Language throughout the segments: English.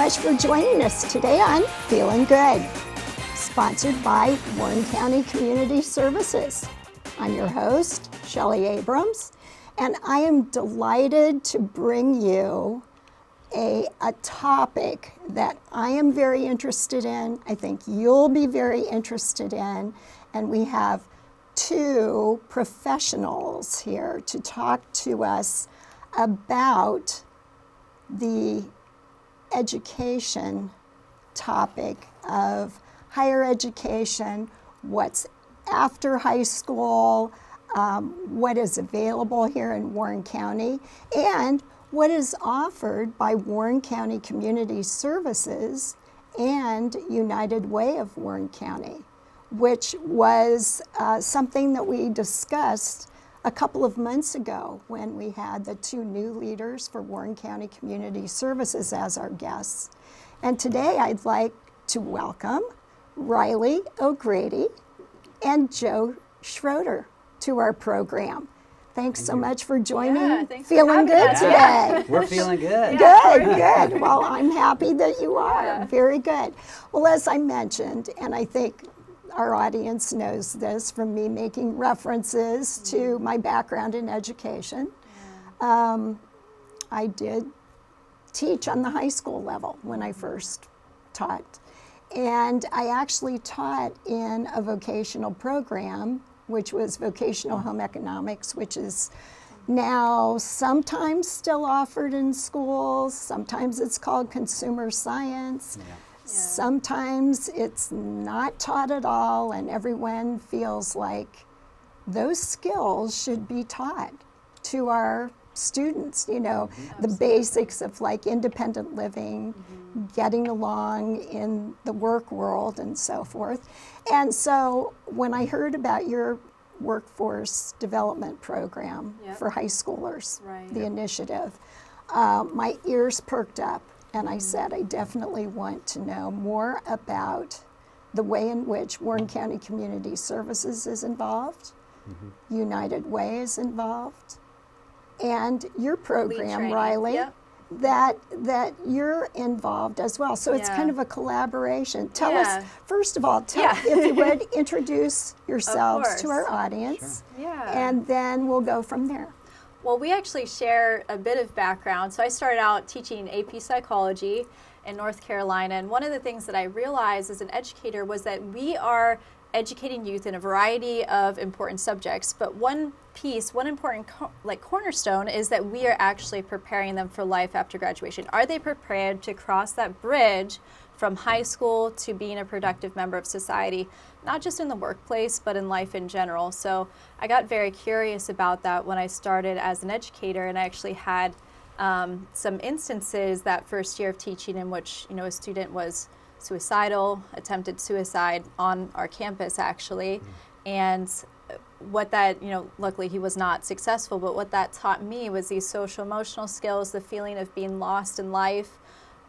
much for joining us today on Feelin' Good, sponsored by Warren County Community Services. I'm your host, Shelly Abrams, and I am delighted to bring you a topic that I am very interested in, I think you'll be very interested in, and we have two professionals here to talk to us about the education topic of higher education, what's after high school, what is available here in Warren County, and what is offered by Warren County Community Services and United Way of Warren County, which was something that we discussed a couple of months ago when we had the two new leaders for Warren County Community Services as our guests. And today I'd like to welcome Riley O'Grady and Joe Schroeder to our program. Thanks so much for joining. Feeling good today? We're feeling good. Good. Well, I'm happy that you are. Yeah. Very good. Well, as I mentioned, and I think our audience knows this from me making references to my background in education. I did teach on the high school level when I first taught. And I actually taught in a vocational program, which was vocational home economics, which is now sometimes still offered in schools. Sometimes it's called consumer science. Sometimes it's not taught at all, and everyone feels like those skills should be taught to our students, you know, the basics of like independent living, getting along in the work world and so forth. And so when I heard about your workforce development program for high schoolers, the initiative, my ears perked up. And I said, I definitely want to know more about the way in which Warren County Community Services is involved, United Way is involved, and your program, Riley, that you're involved as well. So it's kind of a collaboration. Tell us, first of all, if you would introduce yourselves to our audience, and then we'll go from there. Well, we actually share a bit of background. So I started out teaching AP psychology in North Carolina, and one of the things that I realized as an educator was that we are educating youth in a variety of important subjects, but one important cornerstone is that we are actually preparing them for life after graduation. Are they prepared to cross that bridge from high school to being a productive member of society, not just in the workplace, but in life in general? So I got very curious about that when I started as an educator, and I actually had some instances that first year of teaching in which, you know, a student was suicidal, attempted suicide on our campus actually, and what that, you know, luckily he was not successful, but what that taught me was these social emotional skills, the feeling of being lost in life,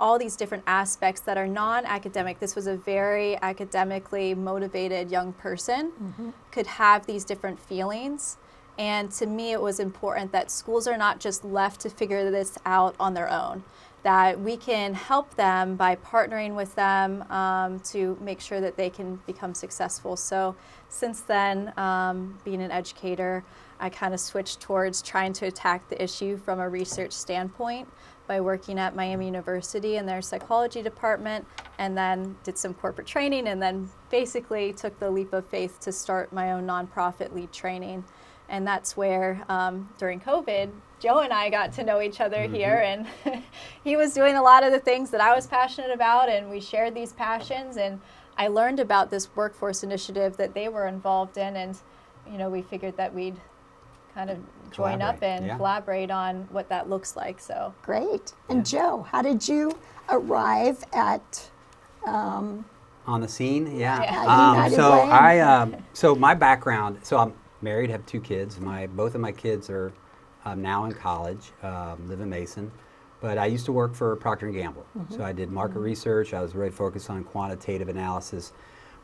all these different aspects that are non-academic. This was a very academically motivated young person, could have these different feelings. And to me, it was important that schools are not just left to figure this out on their own, that we can help them by partnering with them to make sure that they can become successful. So since then, being an educator, I kind of switched towards trying to attack the issue from a research standpoint by working at Miami University in their psychology department, and then did some corporate training, and then basically took the leap of faith to start my own nonprofit lead training. And that's where, during COVID, Joe and I got to know each other here, and he was doing a lot of the things that I was passionate about, and we shared these passions, and I learned about this workforce initiative that they were involved in, and, you know, we figured that we'd kind of join up and collaborate on what that looks like. So great. And Joe, how did you arrive at on the scene? United Way? So my background, so I'm married, have two kids. Both of my kids are now in college, live in Mason, but I used to work for Procter & Gamble. So I did market research. I was really focused on quantitative analysis.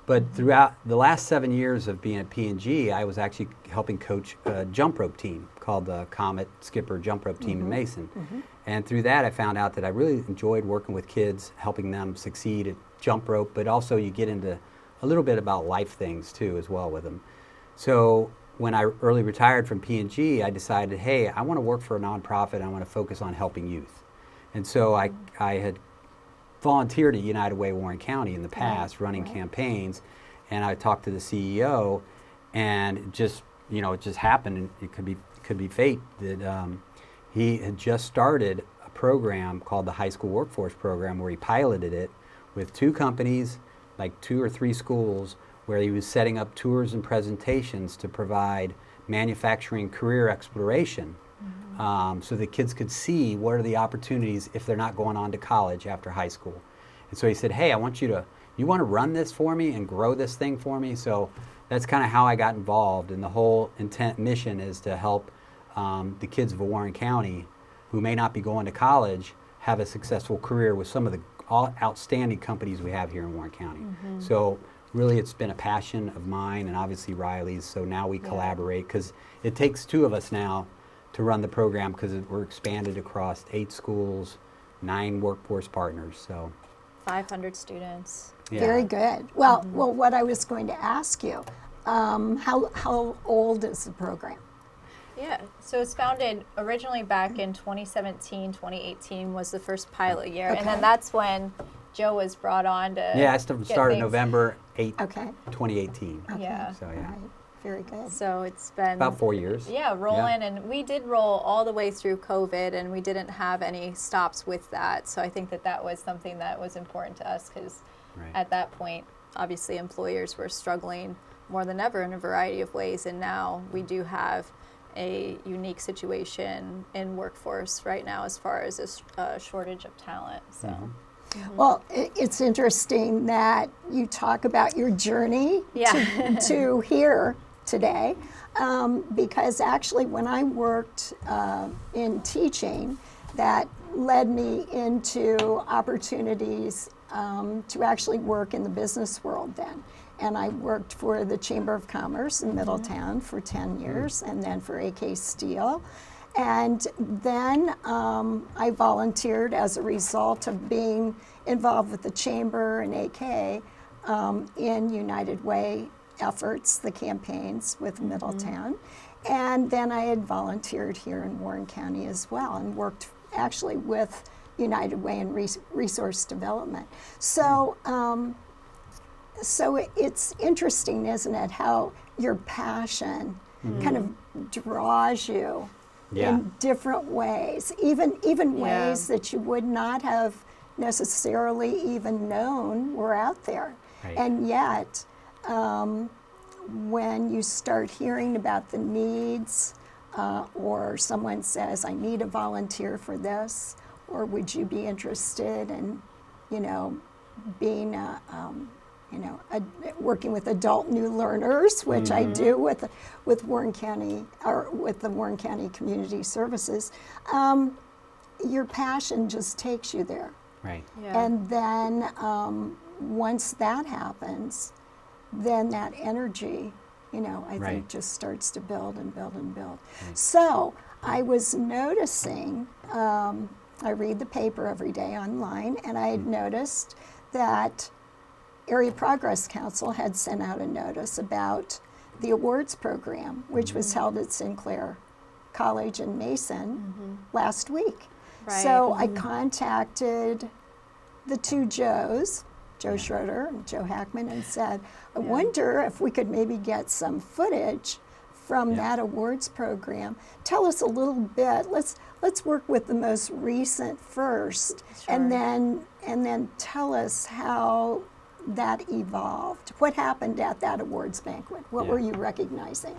But throughout the last 7 years of being at P&G, I was actually helping coach a jump rope team called the Comet Skipper Jump Rope Team in Mason. And through that, I found out that I really enjoyed working with kids, helping them succeed at jump rope, but also you get into a little bit about life things too as well with them. So when I early retired from P&G, I decided, hey, I want to work for a nonprofit. I want to focus on helping youth. And so I had volunteered at United Way Warren County in the past, running campaigns, and I talked to the CEO, and it just happened, and it could be fate that he had just started a program called the High School Workforce Program, where he piloted it with 2 companies, like 2 or 3 schools, where he was setting up tours and presentations to provide manufacturing career exploration. So the kids could see what are the opportunities if they're not going on to college after high school. And so he said, hey, you want to run this for me and grow this thing for me? So that's kind of how I got involved. And the whole mission is to help the kids of Warren County who may not be going to college have a successful career with some of the outstanding companies we have here in Warren County. So really it's been a passion of mine and obviously Riley's. So now we collaborate, because it takes 2 of us now to run the program, because we're expanded across 8 schools, 9 workforce partners. So 500 students. yeah. Very good. Well, what I was going to ask you, how old is the program? Yeah, so it's founded originally back in 2017, 2018 was the first pilot year. And then Okay. that's when Joe was brought on to Yeah, I get started things- November 8th, Okay. 2018. Yeah. So All yeah, right. Very good. So it's been about 4 years. Yeah, rolling, and we did roll all the way through COVID, and we didn't have any stops with that. So I think that was something that was important to us, because Right. at that point, obviously employers were struggling more than ever in a variety of ways, and now we do have a unique situation in workforce right now as far as a shortage of talent. So. Well, it's interesting that you talk about your journey Yeah. to here today, because actually when I worked in teaching, that led me into opportunities to actually work in the business world then. And I worked for the Chamber of Commerce in Middletown for 10 years, and then for AK Steel. And then I volunteered as a result of being involved with the Chamber and AK in United Way efforts, the campaigns with Middletown. And then I had volunteered here in Warren County as well, and worked actually with United Way and Resource Development. So, so it's interesting, isn't it, how your passion kind of draws you Yeah. in different ways, even Yeah. ways that you would not have necessarily even known were out there. Right. And yet, when you start hearing about the needs, or someone says, I need a volunteer for this, or would you be interested in, being working with adult new learners, which I do with Warren County, or with the Warren County Community Services, your passion just takes you there. Right. Yeah. And then once that happens, then that energy, I Right. think just starts to build and build and build. So I was noticing, I read the paper every day online, and I had noticed that Area Progress Council had sent out a notice about the awards program, which was held at Sinclair College in Mason last week. Right. So I contacted the 2 Joes, Joe Schroeder and Joe Hackman, and said, I wonder if we could maybe get some footage from that awards program. Tell us a little bit. Let's work with the most recent first, and then tell us how that evolved. What happened at that awards banquet? What Yeah. were you recognizing?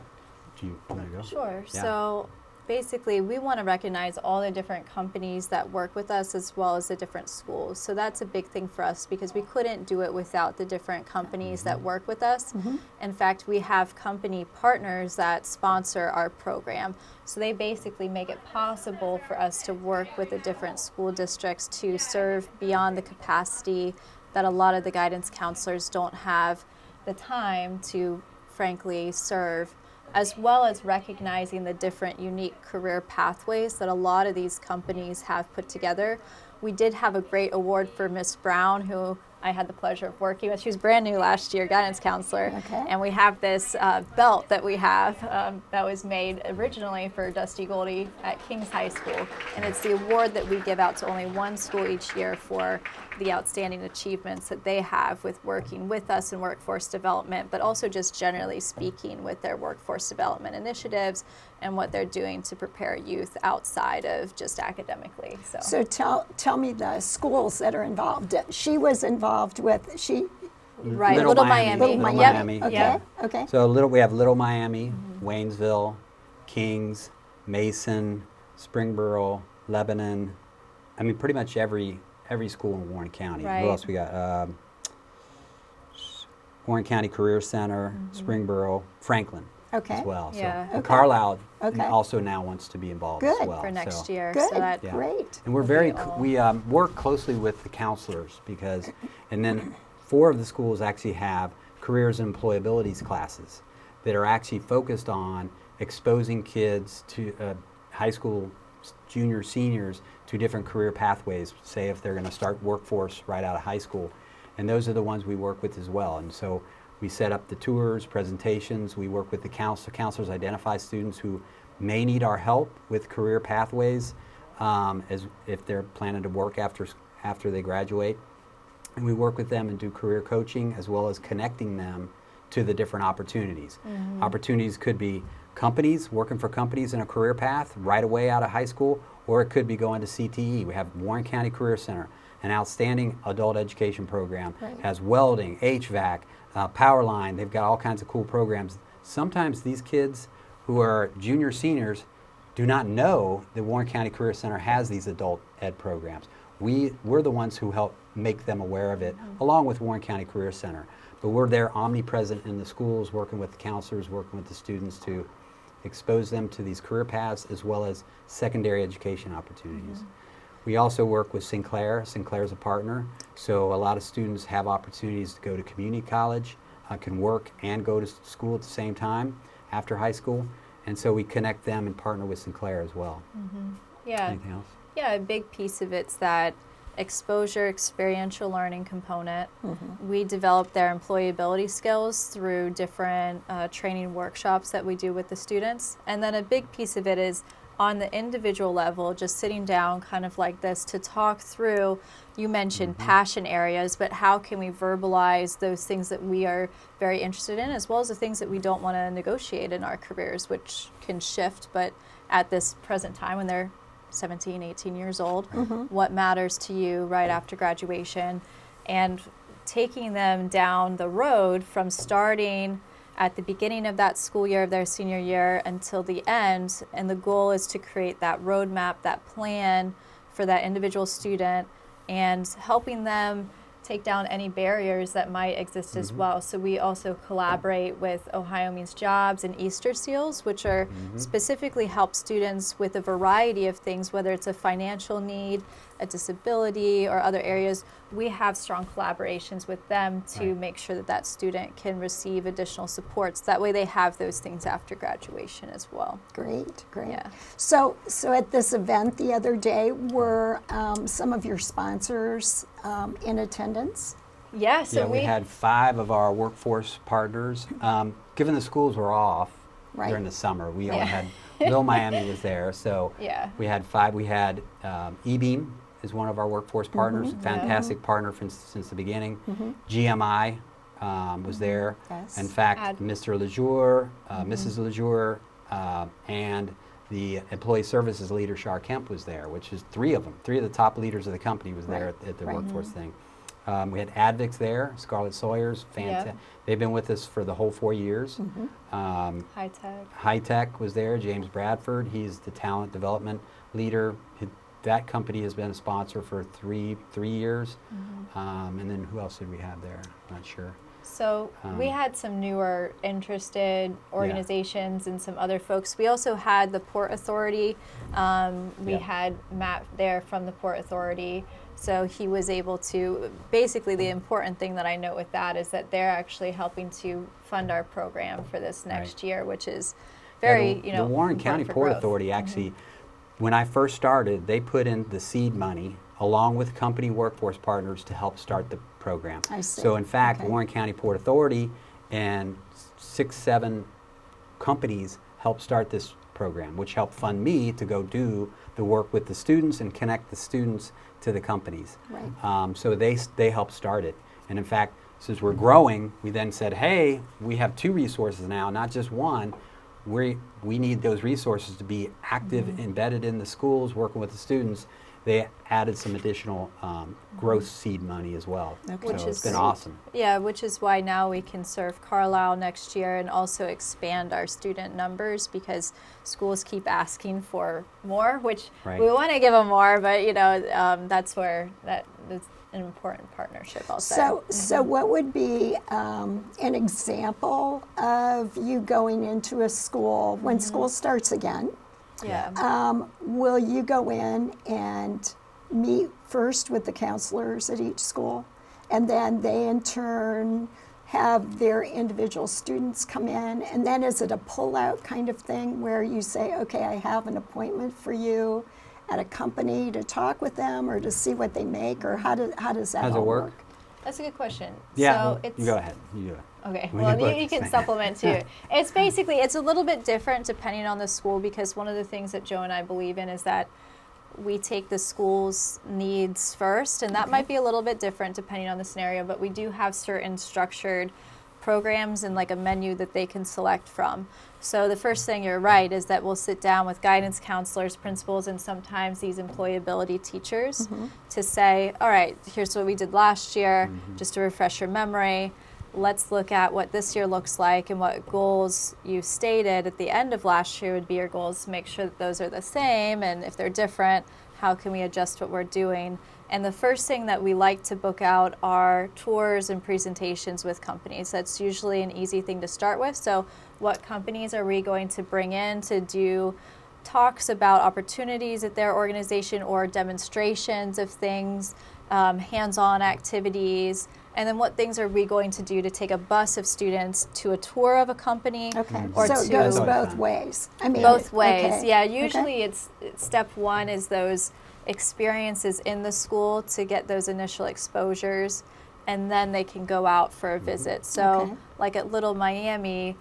Do you want to go? Sure. Yeah. So basically, we want to recognize all the different companies that work with us, as well as the different schools. So that's a big thing for us, because we couldn't do it without the different companies that work with us. In fact, we have company partners that sponsor our program. So they basically make it possible for us to work with the different school districts to serve beyond the capacity that a lot of the guidance counselors don't have the time to frankly serve, as well as recognizing the different unique career pathways that a lot of these companies have put together. We did have a great award for Miss Brown, who I had the pleasure of working with. She was brand new last year, guidance counselor. Okay. And we have this belt that we have that was made originally for Dusty Goldie at King's High School. And it's the award that we give out to only one school each year for the outstanding achievements that they have with working with us in workforce development, but also just generally speaking with their workforce development initiatives and what they're doing to prepare youth outside of just academically. So tell me the schools that are involved. She was involved with, Right, Little Little Miami. Miami. Little Yep. Miami. Okay, Yeah. okay. So we have Little Miami, Waynesville, Kings, Mason, Springboro, Lebanon. I mean, pretty much every school in Warren County. Right. Who else we got? Warren County Career Center, Springboro, Franklin Okay. as well. Yeah. So Okay. Carlisle Okay. also now wants to be involved as Good. well. For next So- year. Good, So that Yeah. great. And we're Will very, be all- we work closely with the counselors because, and then 4 of the schools actually have careers and employabilities classes that are actually focused on exposing kids to high school juniors, seniors to different career pathways, say if they're going to start workforce right out of high school. And those are the ones we work with as well. And so we set up the tours, presentations, we work with the counselors, identify students who may need our help with career pathways as if they're planning to work after they graduate. And we work with them and do career coaching as well as connecting them to the different opportunities. Opportunities could be companies, working for companies in a career path right away out of high school, or it could be going to CTE. We have Warren County Career Center, an outstanding adult education program, Right. has welding, HVAC, power line. They've got all kinds of cool programs. Sometimes these kids who are junior seniors do not know that Warren County Career Center has these adult ed programs. We're the ones who help make them aware of it, along with Warren County Career Center. But we're there omnipresent in the schools, working with the counselors, working with the students to expose them to these career paths as well as secondary education opportunities. We also work with Sinclair. Sinclair's a partner, so a lot of students have opportunities to go to community college, can work and go to school at the same time after high school, and so we connect them and partner with Sinclair as well. Yeah. Anything else? Yeah, a big piece of it's that exposure, experiential learning component. We develop their employability skills through different training workshops that we do with the students. And then a big piece of it is on the individual level, just sitting down kind of like this to talk through, you mentioned passion areas, but how can we verbalize those things that we are very interested in, as well as the things that we don't want to negotiate in our careers, which can shift, but at this present time when they're 17, 18 years old, what matters to you right after graduation, and taking them down the road from starting at the beginning of that school year of their senior year until the end. And the goal is to create that roadmap, that plan for that individual student, and helping them take down any barriers that might exist as well. So we also collaborate with Ohio Means Jobs and Easter Seals, which are specifically help students with a variety of things, whether it's a financial need, a disability, or other areas. We have strong collaborations with them to Right. make sure that that student can receive additional supports. That way they have those things after graduation as well. Great, great. Yeah. So at this event the other day, were some of your sponsors in attendance? Yeah, so Yeah, we had 5 of our workforce partners. Given the schools were off Right. during the summer, we only Yeah. had, Little Miami was there, so Yeah. we had 5. We had eBeam is one of our workforce partners, fantastic partner since the beginning. GMI was there. Yes. In fact, Ad- Mr. LeJour, Mrs. LeJour, and the employee services leader, Shar Kemp, was there, which is 3 of them. 3 of the top leaders of the company was there Right. at the Right. workforce thing. We had Advix there, Scarlett Sawyer's, Yeah. They've been with us for the whole 4 years. High tech. High Tech was there, James Bradford, he's the talent development leader. That company has been a sponsor for three years. And then who else did we have there? Not sure. So we had some newer interested organizations and some other folks. We also had the Port Authority. We had Matt there from the Port Authority. So he was able to, basically the important thing that I note with that is that they're actually helping to fund our program for this next year, which is very, the Warren County Port Authority actually, when I first started, they put in the seed money along with company workforce partners to help start the program. I see. So in fact, Okay. Warren County Port Authority and 6-7 companies helped start this program, which helped fund me to go do the work with the students and connect the students to the companies. Right. So they helped start it. And in fact, since we're growing, we then said, hey, we have 2 resources now, not just one. We need those resources to be active, embedded in the schools, working with the students. They added some additional growth seed money as well. Okay. Which So it's is been great. awesome. Yeah, which is why now we can serve Carlisle next year and also expand our student numbers because schools keep asking for more, which Right. we want to give them more, but that's where that is an important partnership. I'll say. So what would be an example of you going into a school when school starts again? yeah. Will you go in and meet first with the counselors at each school, and then they in turn have their individual students come in, and then is it a pull-out kind of thing where you say, okay, I have an appointment for you at a company to talk with them or to see what they make, or how does that How's it all work? work? That's a good question. Yeah, So well, it's, you go ahead. You do it. Okay, We well, can both you can say. supplement too. It's basically, it's a little bit different depending on the school because one of the things that Joe and I believe in is that we take the school's needs first, and that might be a little bit different depending on the scenario, but we do have certain structured programs and like a menu that they can select from. So the first thing, you're right, is that we'll sit down with guidance counselors, principals, and sometimes these employability teachers to say, all right, here's what we did last year, just to refresh your memory. Let's look at what this year looks like and what goals you stated at the end of last year would be your goals. Make sure that those are the same, and if they're different, how can we adjust what we're doing? And the first thing that we like to book out are tours and presentations with companies. That's usually an easy thing to start with. So what companies are we going to bring in to do talks about opportunities at their organization or demonstrations of things, hands-on activities, and then what things are we going to do to take a bus of students to a tour of a company Okay, or so to it goes Both both fun. ways. I mean, both ways. okay. Yeah, Okay. usually it's step one is those experiences in the school to get those initial exposures, and then they can go out for a visit. So Okay. like at Little Miami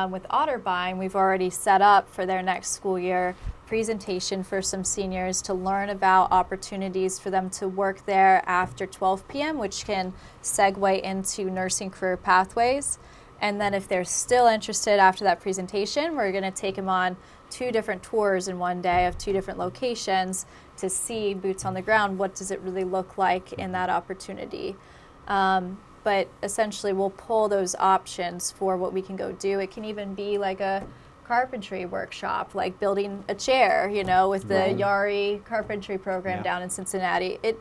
with Otterbein, we've already set up for their next school year presentation for some seniors to learn about opportunities for them to work there after 12 p.m., which can segue into nursing career pathways. And then if they're still interested after that presentation, we're going to take them on 2 different tours in one day of 2 different locations to see boots on the ground. What does it really look like in that opportunity? But essentially, we'll pull those options for what we can go do. It can even be like a carpentry workshop, like building a chair, with the Right. Yari carpentry program Yeah. down in Cincinnati. It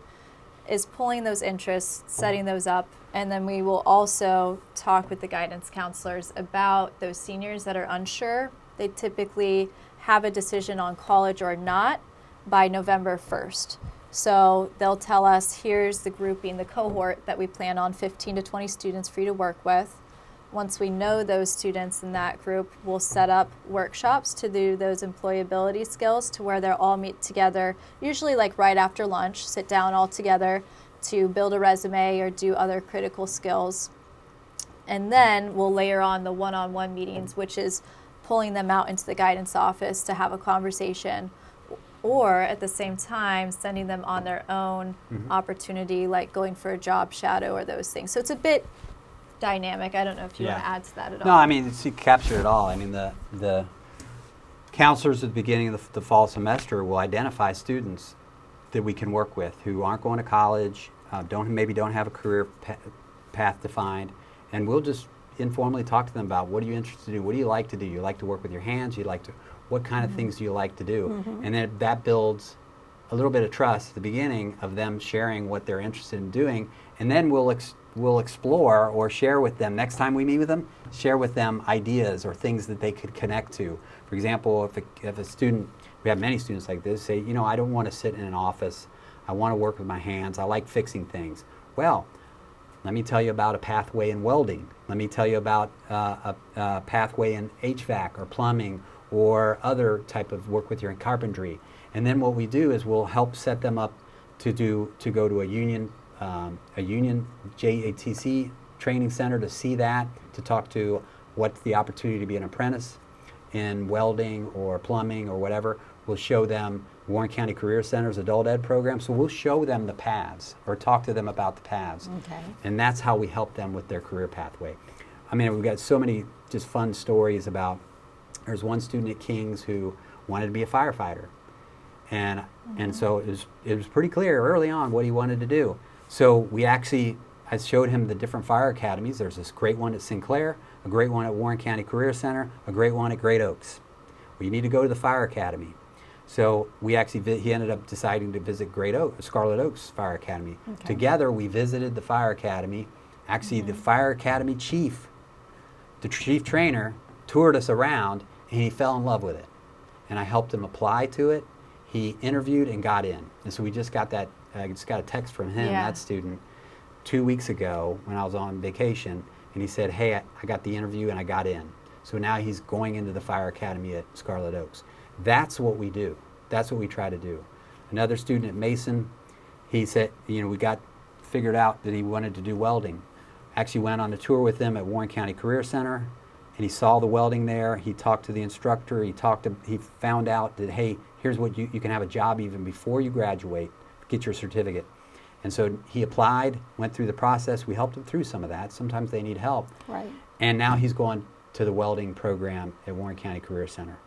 is pulling those interests, setting those up, and then we will also talk with the guidance counselors about those seniors that are unsure. They typically have a decision on college or not by November 1st. So they'll tell us, here's the grouping, the cohort that we plan on, 15 to 20 students for you to work with. Once we know those students in that group, we'll set up workshops to do those employability skills to where they'll all meet together, usually like right after lunch, sit down all together to build a resume or do other critical skills. And then we'll layer on the one-on-one meetings, which is pulling them out into the guidance office to have a conversation, or at the same time sending them on their own opportunity, like going for a job shadow or those things. So it's a bit dynamic. I don't know if you want to Yeah. add to that at No, all. I mean, you captured it all. I mean, the counselors at the beginning of the fall semester will identify students that we can work with who aren't going to college, maybe don't have a career path defined, and we'll just informally talk to them about what are you interested in, what do you like to do? You like to work with your hands, what kind of things do you like to do? And then that builds a little bit of trust at the beginning of them sharing what they're interested in doing, and then we'll we'll explore or share with them next time we meet with them, share with them ideas or things that they could connect to. For example, if a student, we have many students like this, say, I don't want to sit in an office. I want to work with my hands. I like fixing things. Well, let me tell you about a pathway in welding. Let me tell you about a pathway in HVAC or plumbing or other type of work with your carpentry. And then what we do is we'll help set them up to go to a union JATC training center to see that, to talk to what's the opportunity to be an apprentice in welding or plumbing or whatever. We'll show them Warren County Career Center's adult ed program, so we'll show them the paths or talk to them about the paths. Okay. And that's how we help them with their career pathway. I mean, we've got so many just fun stories about, there's one student at King's who wanted to be a firefighter. And so it was pretty clear early on what he wanted to do. So I showed him the different fire academies. There's this great one at Sinclair, a great one at Warren County Career Center, a great one at Great Oaks. Well, you need to go to the fire academy. So he ended up deciding to visit Scarlet Oaks Fire Academy. Okay. Together we visited the fire academy. Actually, the fire academy chief, the chief trainer, toured us around, and he fell in love with it. And I helped him apply to it. He interviewed and got in. And so we just got that. I just got a text from him, Yeah. that student, 2 weeks ago when I was on vacation, and he said, "Hey, I got the interview and I got in." So now he's going into the fire academy at Scarlet Oaks. That's what we do. That's what we try to do. Another student at Mason, he said, we got figured out that he wanted to do welding. Actually went on a tour with them at Warren County Career Center, and he saw the welding there. He talked to the instructor. He found out that, hey, here's what you can have a job even before you graduate, get your certificate. And so he applied, went through the process. We helped him through some of that. Sometimes they need help. Right. And now he's going to the welding program at Warren County Career Center.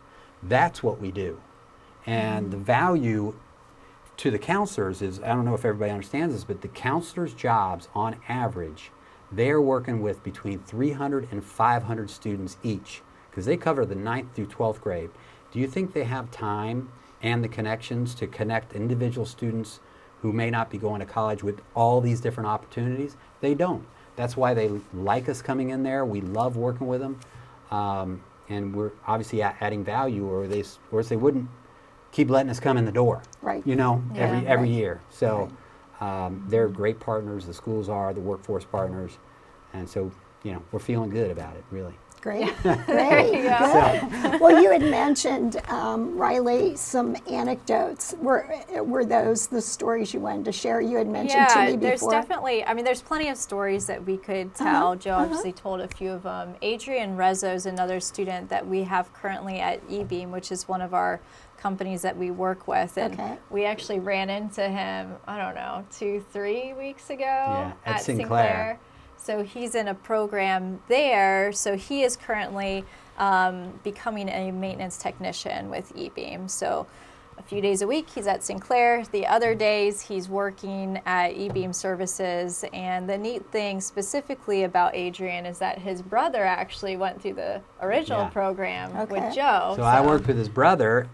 That's what we do. And the value to the counselors is, I don't know if everybody understands this, but the counselors' jobs, on average, they're working with between 300 and 500 students each, because they cover the 9th through 12th grade. Do you think they have time and the connections to connect individual students who may not be going to college with all these different opportunities? They don't. That's why they like us coming in there. We love working with them. And we're obviously adding value, or else they wouldn't keep letting us come in the door. Right. Yeah. Every year. So they're great partners. The schools are, the workforce partners. And so, we're feeling good about it, really. Great. There you go. Good. Well, you had mentioned, Riley, some anecdotes. Were those the stories you wanted to share? You had mentioned to me before. There's definitely, there's plenty of stories that we could tell. Joe obviously told a few of them. Adrian Rezzo is another student that we have currently at eBeam, which is one of our companies that we work with. And we actually ran into him, 2-3 weeks ago at Sinclair. So he's in a program there. So he is currently becoming a maintenance technician with eBeam. So a few days a week he's at Sinclair. The other days he's working at eBeam Services. And the neat thing specifically about Adrian is that his brother actually went through the original program with Joe. So I worked with his brother,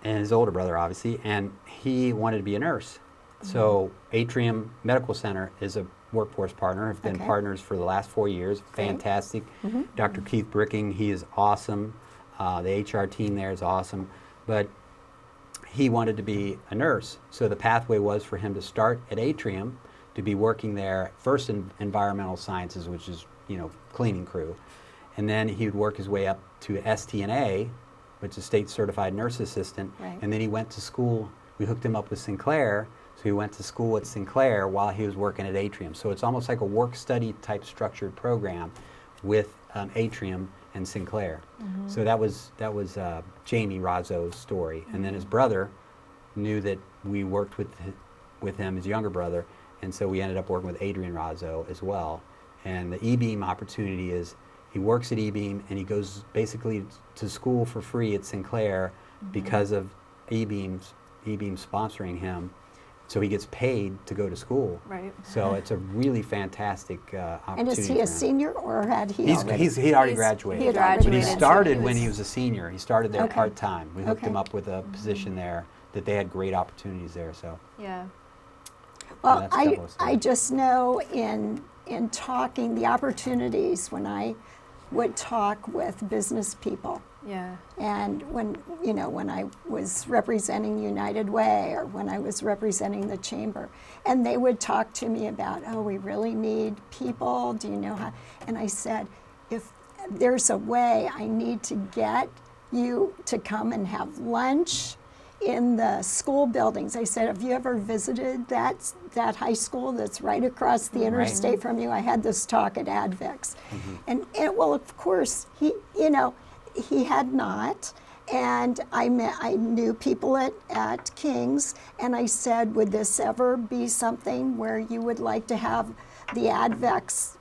and his older brother, obviously, and he wanted to be a nurse. So Atrium Medical Center is a workforce partner. Have been partners for the last 4 years. Fantastic. Dr. Keith Bricking, he is awesome. The HR team there is awesome. But he wanted to be a nurse. So the pathway was for him to start at Atrium, to be working there first in environmental sciences, which is, cleaning crew. And then he would work his way up to STNA, which is State Certified Nurse Assistant. Right. And then he went to school. We hooked him up with Sinclair. So he went to school at Sinclair while he was working at Atrium. So it's almost like a work-study type structured program with Atrium and Sinclair. So that was Jamie Razzo's story. And then his brother knew that we worked with him, his younger brother, and so we ended up working with Adrian Razzo as well. And the eBeam opportunity is he works at eBeam and he goes basically to school for free at Sinclair because of eBeam sponsoring him. So he gets paid to go to school. Right. So it's a really fantastic opportunity. And is he a senior, or had he already? He'd already graduated. He had already But he graduated. started when he was a senior. He started there Okay. part-time. We hooked Okay. him up with a position there that they had great opportunities there. So Yeah. Well, that's a couple of I stories. just know in in talking, the opportunities when I would talk with business people. Yeah. And when I was representing United Way or when I was representing the chamber, and they would talk to me about, oh, we really need people, do you know how? And I said, if there's a way, I need to get you to come and have lunch in the school buildings. I said, have you ever visited that high school that's right across the interstate from you? I had this talk at Advix. And well, of course, he had not. And I knew people at King's, and I said, would this ever be something where you would like to have the Advex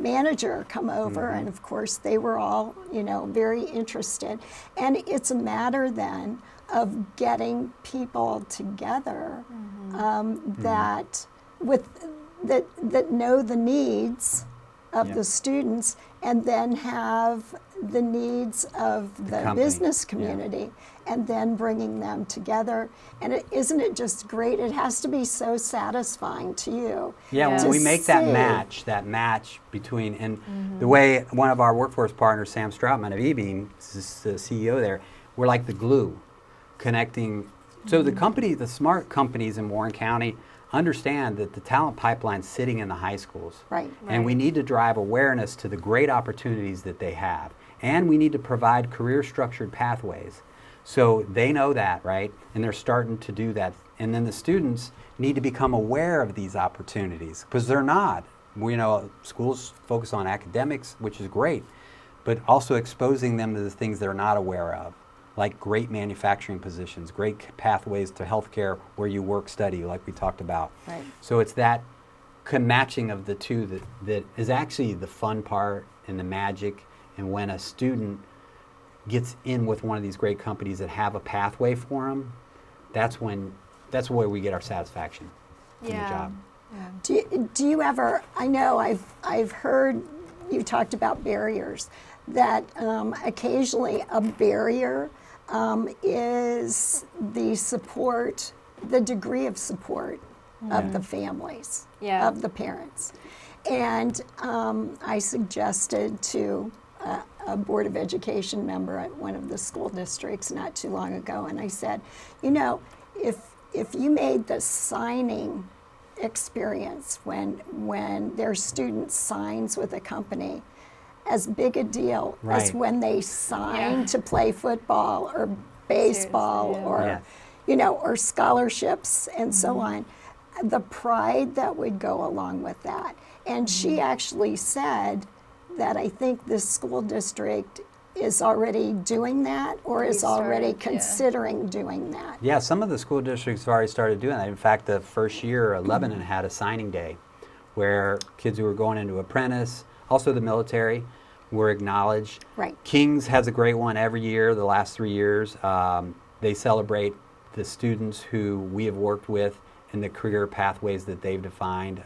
manager come over? And of course, they were all, very interested. And it's a matter then of getting people together that know the needs of the students, and then have the needs of the company. business community, and then bringing them together. And isn't it just great? It has to be so satisfying to you. Yeah, when to we make that see. match between, and the way one of our workforce partners, Sam Stroutman of eBeam, is the CEO there, we're like the glue connecting. So the smart companies in Warren County understand that the talent pipeline's sitting in the high schools. Right. And we need to drive awareness to the great opportunities that they have. And we need to provide career structured pathways. So they know that, right? And they're starting to do that. And then the students need to become aware of these opportunities, because they're not. Schools focus on academics, which is great, but also exposing them to the things they're not aware of, like great manufacturing positions, great pathways to healthcare where you work, study, like we talked about. Right. So it's that matching of the two that is actually the fun part and the magic. And when a student gets in with one of these great companies that have a pathway for them, that's where we get our satisfaction in the job. Yeah. Do you ever? I know I've heard you talked about barriers. That occasionally a barrier is the degree of support of the families, of the parents. And I suggested to a Board of Education member at one of the school districts not too long ago, and I said, if you made the signing experience when their student signs with a company as big a deal as when they sign to play football or baseball or scholarships and so on, the pride that would go along with that. And she actually said that I think this school district is already doing that or is already considering doing that. Yeah, some of the school districts have already started doing that. In fact, the first year, Lebanon had a signing day where kids who were going into apprentice, also the military, were acknowledged. Right. King's has a great one every year, the last 3 years. They celebrate the students who we have worked with and the career pathways that they've defined.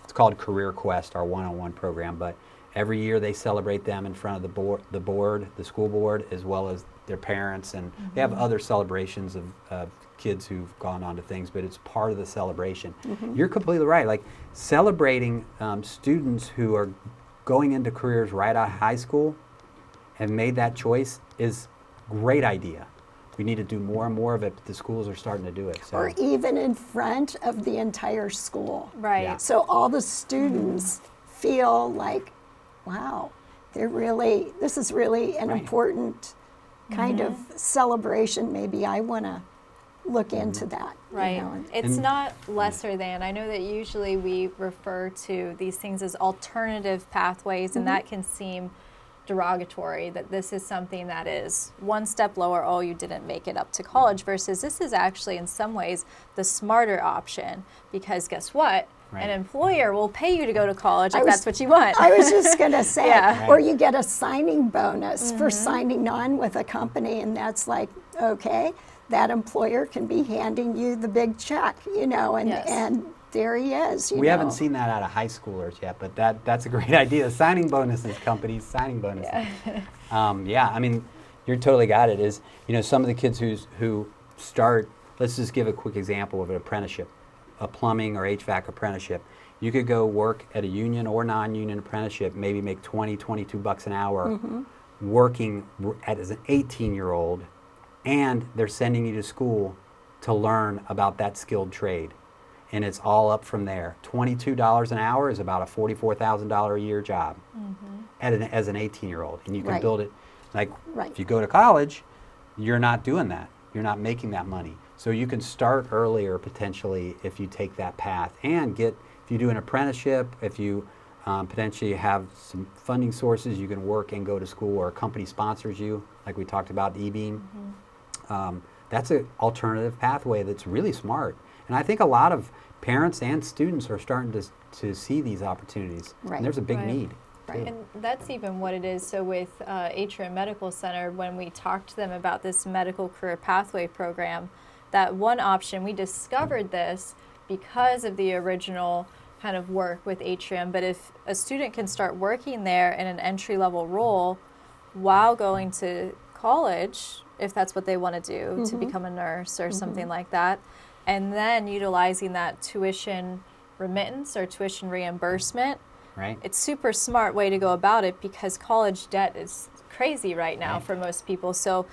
It's called Career Quest, our one-on-one program, but every year they celebrate them in front of the school board, as well as their parents, and they have other celebrations of kids who've gone on to things, but it's part of the celebration. You're completely right. Like celebrating students who are going into careers right out of high school and made that choice is a great idea. We need to do more and more of it, but the schools are starting to do it. So. Or even in front of the entire school. Right. Yeah. So all the students feel like, wow, this is really an important kind of celebration. Maybe I want to look into that. Right. It's not lesser than. I know that usually we refer to these things as alternative pathways, and that can seem derogatory, that this is something that is one step lower, oh, you didn't make it up to college, versus this is actually in some ways the smarter option, because guess what? An employer will pay you to go to college if that's what you want. I was just going to say, Yeah. or you get a signing bonus for signing on with a company, and that's like, okay, that employer can be handing you the big check, and there he is. We haven't seen that out of high schoolers yet, but that's a great idea. Signing bonuses, companies, signing bonuses. Yeah. I mean, you're totally got it. Is some of the kids who start. Let's just give a quick example of an apprenticeship, a plumbing or HVAC apprenticeship. You could go work at a union or non-union apprenticeship, maybe make 20, 22 bucks an hour, working as an 18-year-old, and they're sending you to school to learn about that skilled trade. And it's all up from there. $22 an hour is about a $44,000 a year job as an 18-year-old. And you can build it, like if you go to college, you're not doing that. You're not making that money. So you can start earlier potentially if you take that path and if you do an apprenticeship, if you potentially have some funding sources, you can work and go to school, or a company sponsors you, like we talked about E-Beam. That's an alternative pathway that's really smart. And I think a lot of parents and students are starting to see these opportunities. And there's a big need. And that's even what it is. So with Atrium Medical Center, when we talked to them about this medical career pathway program, that one option, we discovered this because of the original kind of work with Atrium. But if a student can start working there in an entry-level role while going to college, if that's what they want to do, to become a nurse or something like that, and then utilizing that tuition remittance or tuition reimbursement, it's super smart way to go about it, because college debt is crazy right now for most people. So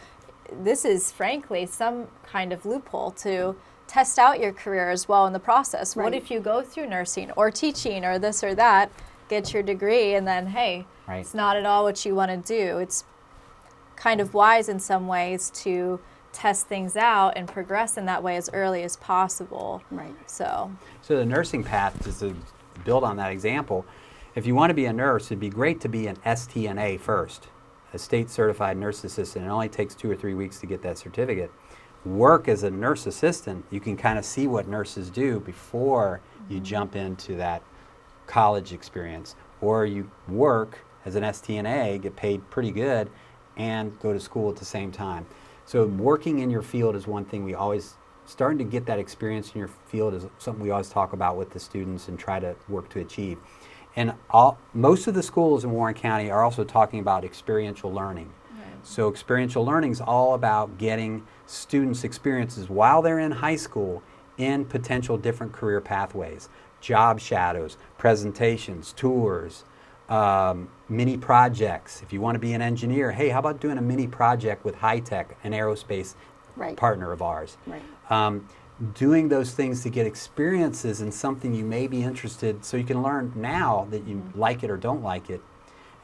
this is frankly some kind of loophole to test out your career as well in the process. What if you go through nursing or teaching or this or that, get your degree, and then, hey, it's not at all what you want to do. It's kind of wise in some ways to test things out and progress in that way as early as possible. So the nursing path, just to build on that example, if you want to be a nurse, it'd be great to be an STNA first, a state certified nurse assistant. It only takes 2 or 3 weeks to get that certificate. Work as a nurse assistant, you can kind of see what nurses do before you jump into that college experience. Or you work as an STNA, get paid pretty good, and go to school at the same time. So working in your field is one thing starting to get that experience in your field is something we always talk about with the students and try to work to achieve. And most of the schools in Warren County are also talking about experiential learning. So experiential learning is all about getting students experiences while they're in high school in potential different career pathways, job shadows, presentations, tours, mini projects. If you want to be an engineer, hey, how about doing a mini project with High Tech, an aerospace partner of ours? Doing those things to get experiences in something you may be interested, so you can learn now that you like it or don't like it.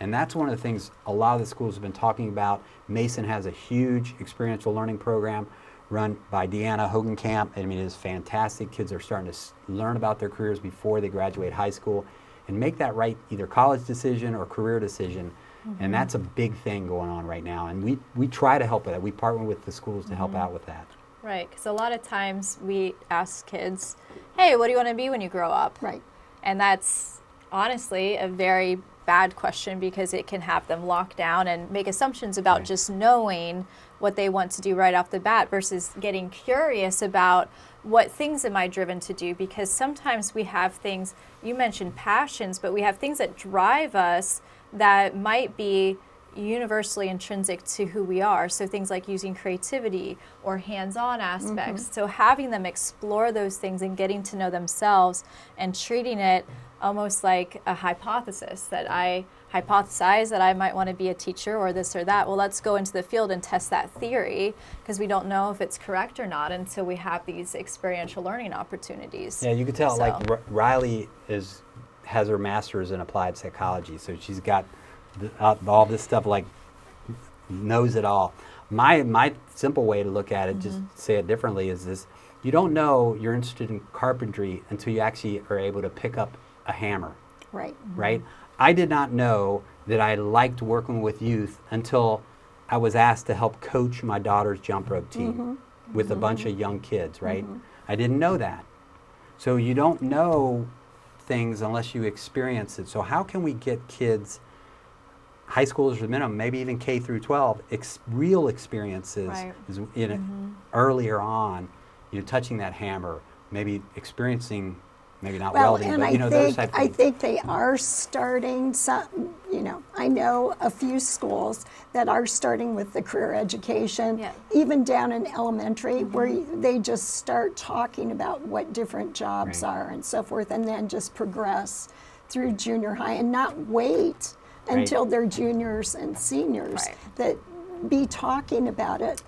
And that's one of the things a lot of the schools have been talking about. Mason has a huge experiential learning program run by Deanna Hogenkamp. I mean, it is fantastic. Kids are starting to learn about their careers before they graduate high school and make that right either college decision or career decision. And that's a big thing going on right now. And we try to help with that. We partner with the schools to help out with that. Right, because a lot of times we ask kids, hey, what do you want to be when you grow up? And that's honestly a very bad question, because it can have them locked down and make assumptions about just knowing what they want to do right off the bat versus getting curious about what things am I driven to do, because sometimes we have things, you mentioned passions, but we have things that drive us that might be universally intrinsic to who we are. So things like using creativity or hands-on aspects. So having them explore those things and getting to know themselves and treating it almost like a hypothesis, that I hypothesize that I might want to be a teacher or this or that. Well, let's go into the field and test that theory, because we don't know if it's correct or not until we have these experiential learning opportunities. Yeah, you can tell, like Riley has her master's in applied psychology, so she's got all this stuff, like knows it all. My simple way to look at it, just say it differently, is this: you don't know you're interested in carpentry until you actually are able to pick up a hammer. Right? I did not know that I liked working with youth until I was asked to help coach my daughter's jump rope team with a bunch of young kids, right? I didn't know that. So you don't know things unless you experience it. So how can we get kids, high schoolers at minimum, maybe even K through 12, real experiences earlier on, touching that hammer, maybe experiencing maybe not Well, welding, and but I those think type of I things. think they are starting some. I know a few schools that are starting with the career education, Yeah. even down in elementary, where they just start talking about what different jobs Right. are and so forth, and then just progress through junior high and not wait Right. until they're juniors and seniors. Right. That be talking about it,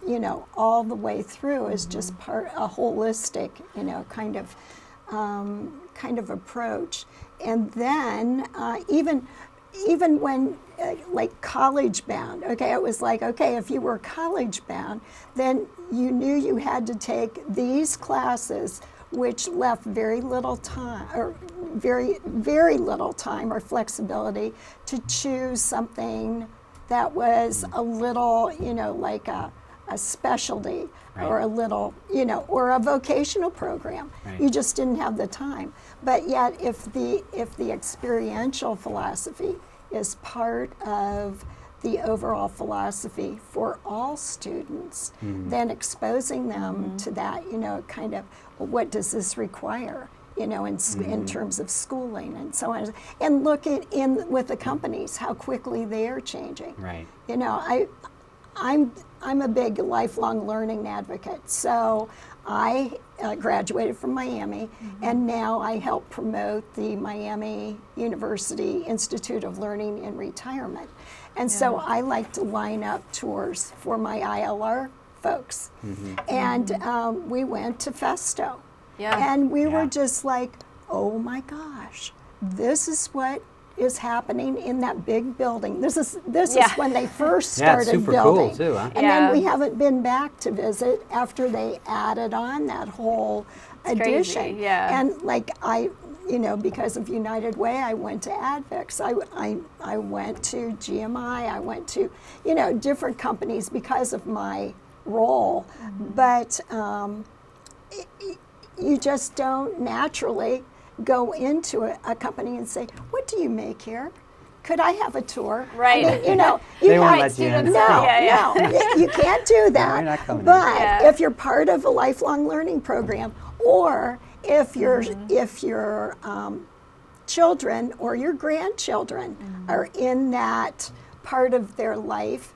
all the way through is just a holistic, kind of approach. And then even when like college bound, okay, it was like, okay, if you were college bound, then you knew you had to take these classes, which left very little time or very, very little time or flexibility to choose something that was a little, like a specialty or Right. a little, or a vocational program. Right. You just didn't have the time. But yet, if the experiential philosophy is part of the overall philosophy for all students, then exposing them to that, kind of, well, what does this require? In terms of schooling and so on, and look at with the companies how quickly they are changing. Right. I'm a big lifelong learning advocate. So I graduated from Miami, and now I help promote the Miami University Institute of Learning in Retirement. And so I like to line up tours for my ILR folks. And we went to Festo. Yeah. And we were Yeah. just like, oh my gosh, this is what is happening in that big building. This is Yeah. when they first Yeah, it's started super building. cool too, huh? And Yeah. then we haven't been back to visit after they added on that whole It's addition. crazy, yeah. And like because of United Way, I went to Advix. I went to GMI. I went to, different companies because of my role. But you just don't naturally go into a company and say, what do you make here? Could I have a tour? Right. I mean, They you won't have- let you in. No, Yeah, no, you can't do that. you're not coming in. But Yeah. if you're part of a lifelong learning program, or if your children or your grandchildren are in that part of their life,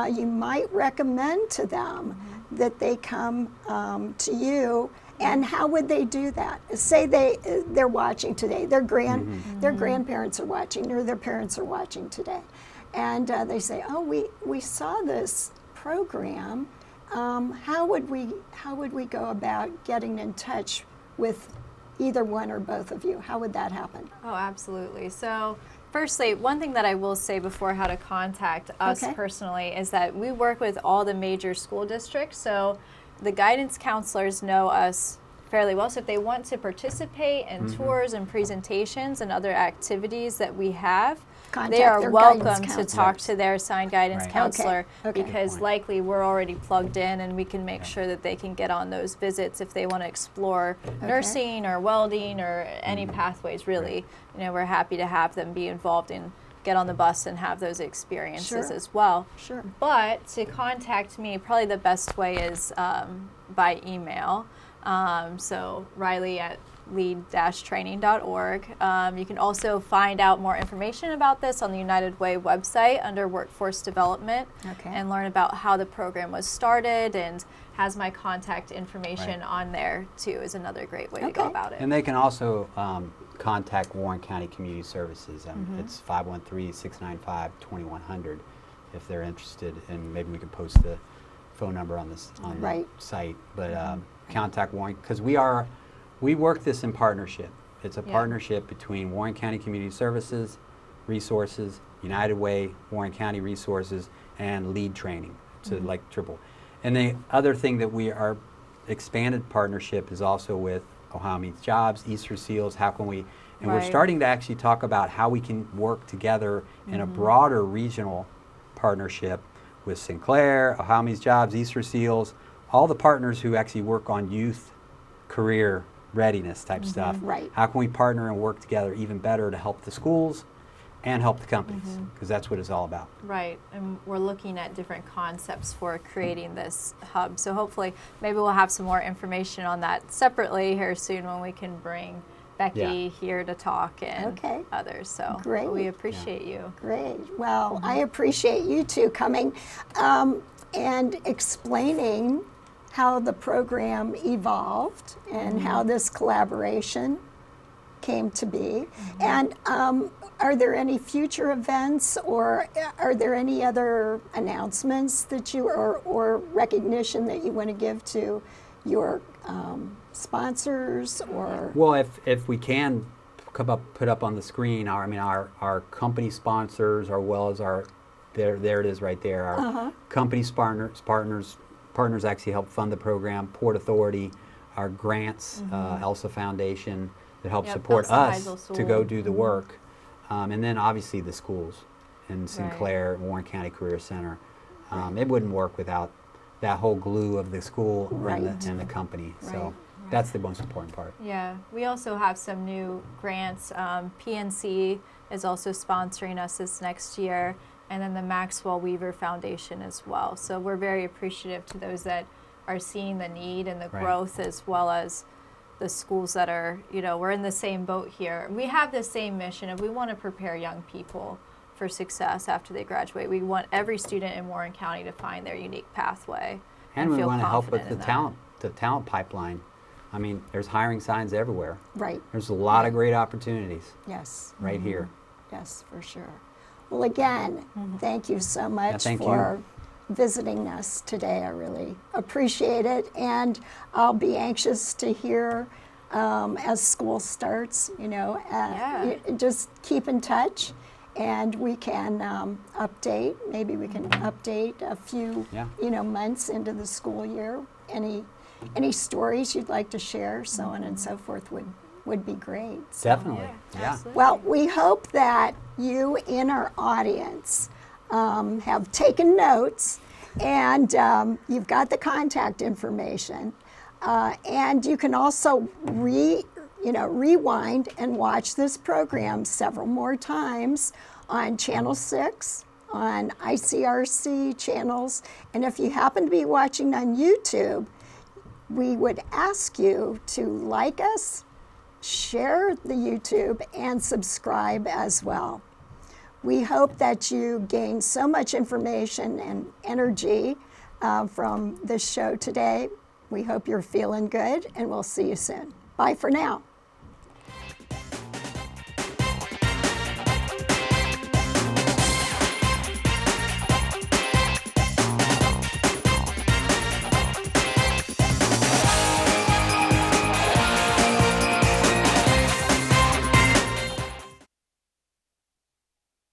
you might recommend to them that they come to you. And how would they do that? Say they're watching today. Their grandparents are watching, or their parents are watching today, and they say, "Oh, we saw this program. How would we go about getting in touch with either one or both of you? How would that happen?" Oh, absolutely. So, firstly, one thing that I will say before how to contact us Okay. personally is that we work with all the major school districts. So, the guidance counselors know us fairly well. So, if they want to participate in tours and presentations and other activities that we have, Contact they are their welcome guidance to counselor. talk to their assigned guidance Right. counselor Okay. because Point. likely we're already plugged in and we can make sure that they can get on those visits if they want to explore nursing or welding or any pathways really. We're happy to have them be involved and get on the bus and have those experiences Sure. as well. Sure. But to contact me, probably the best way is by email. So Riley at lead-training.org. You can also find out more information about this on the United Way website under Workforce Development Okay. and learn about how the program was started and has my contact information Right. on there too is another great way to go Okay. about it. And they can also contact Warren County Community Services. It's 513-695-2100 if they're interested, and maybe we can post the phone number on this on Right. the site. But contact Warren, because we work this in partnership. It's a Yeah. partnership between Warren County Community Services, Resources, United Way, Warren County Resources, and Lead Training. It's like triple. And the other thing that we are expanded partnership is also with Ohio Means Jobs, Easter Seals. How can we? And we're Right. starting to actually talk about how we can work together in a broader regional partnership with Sinclair, Ohio Means Jobs, Easter Seals, all the partners who actually work on youth career readiness type stuff. Right. How can we partner and work together even better to help the schools and help the companies? Because that's what it's all about. Right, and we're looking at different concepts for creating this hub. So hopefully, maybe we'll have some more information on that separately here soon when we can bring Becky here to talk and Okay. others. So Great. we appreciate you. Great. Well, I appreciate you two coming and explaining how the program evolved and how this collaboration came to be. And are there any future events, or are there any other announcements that you or recognition that you want to give to your sponsors or? Well, if we can put up on the screen our company sponsors, as well as our there it is right there. Our company partners actually help fund the program. Port Authority, our grants, ELSA Foundation that help support Elsa us to go do the work, and then obviously the schools in Sinclair, Right. Warren County Career Center. It wouldn't work without that whole glue of the school and the company. So that's the most important part. Yeah, we also have some new grants. PNC is also sponsoring us this next year, and then the Maxwell Weaver Foundation as well. So we're very appreciative to those that are seeing the need and the growth, as well as the schools that are, we're in the same boat here. We have the same mission of we want to prepare young people for success after they graduate. We want every student in Warren County to find their unique pathway And we feel want to help with confident the in that. talent pipeline. I mean, there's hiring signs everywhere. Right. There's a lot of great opportunities Yes. right here. Yes, for sure. Well, again, thank you so much thank for visiting us today. I really appreciate it, and I'll be anxious to hear as school starts. Just keep in touch, and we can update. Maybe we can update a few months into the school year. Any stories you'd like to share, so on and so forth, would be great. So. Definitely. Yeah. Absolutely. Well, we hope that you in our audience have taken notes, and you've got the contact information, and you can also rewind and watch this program several more times on Channel 6, on ICRC channels, and if you happen to be watching on YouTube, we would ask you to like us, share the YouTube, and subscribe as well. We hope that you gain so much information and energy from this show today. We hope you're feeling good, and we'll see you soon. Bye for now.